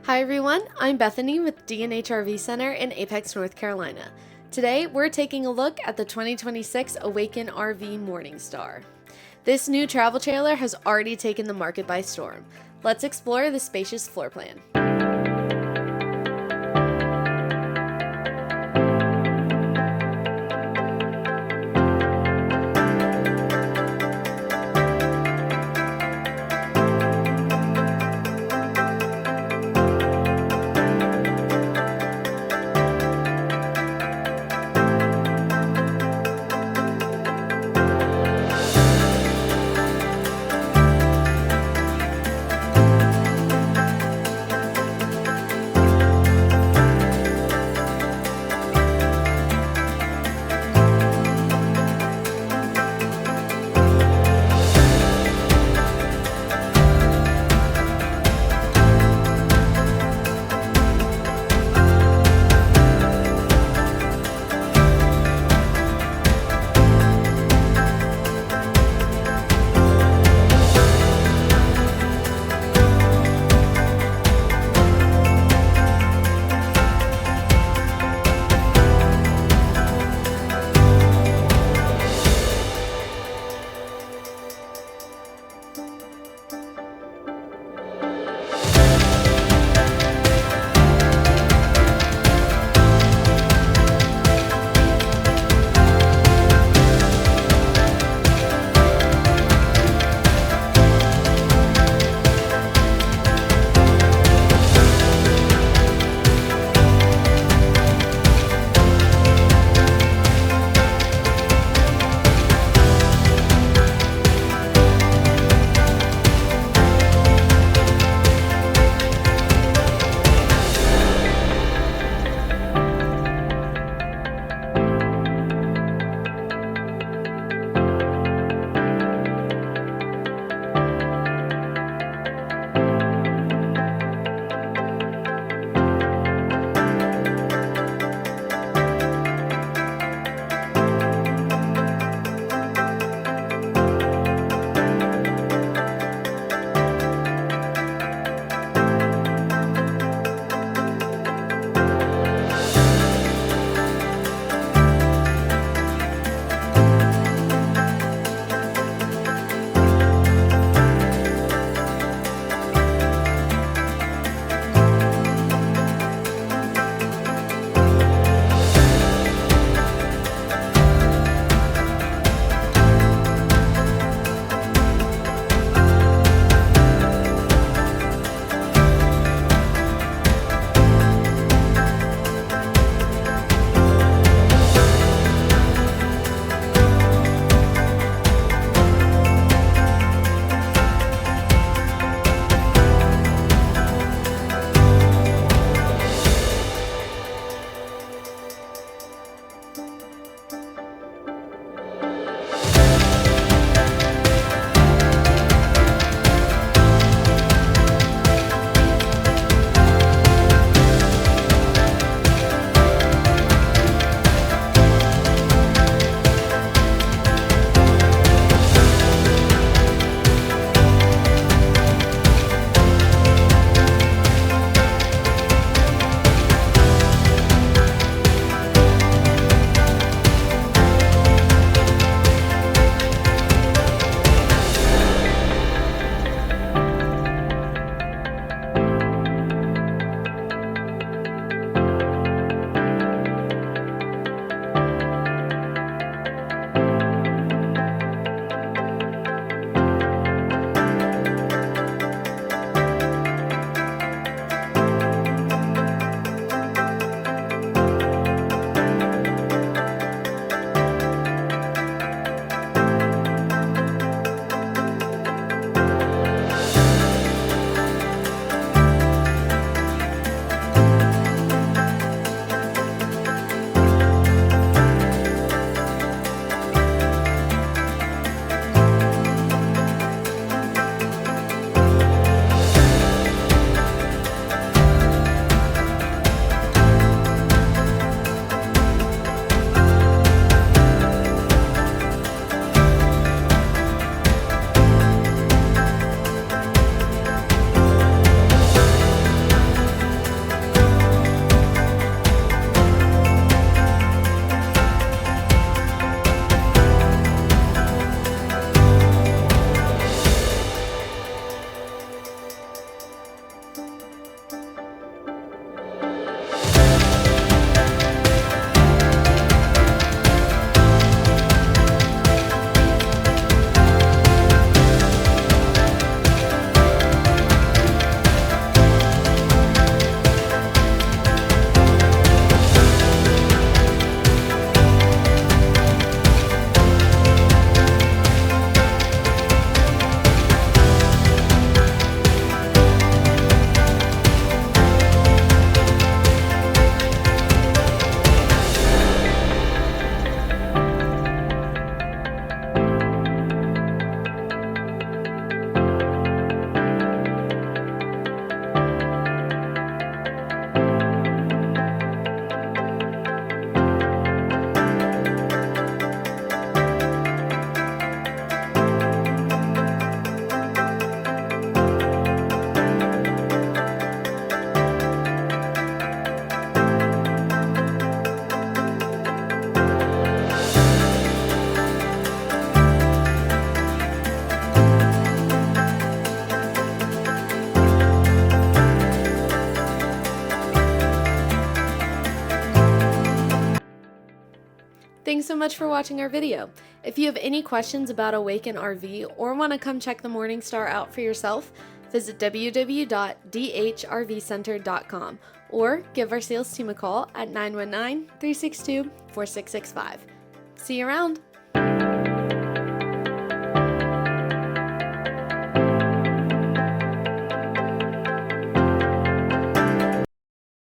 Hi everyone, I'm Bethany with D&H RV Center in Apex, North Carolina. Today we're taking a look at the 2026 Awaken RV MorningStar. This new travel trailer has already taken the market by storm. Let's explore the spacious floor plan. Thanks so much for watching our video. If you have any questions about Awaken RV or want to come check the MorningStar out for yourself, visit www.dhrvcenter.com or give our sales team a call at 919-362-4665. See you around!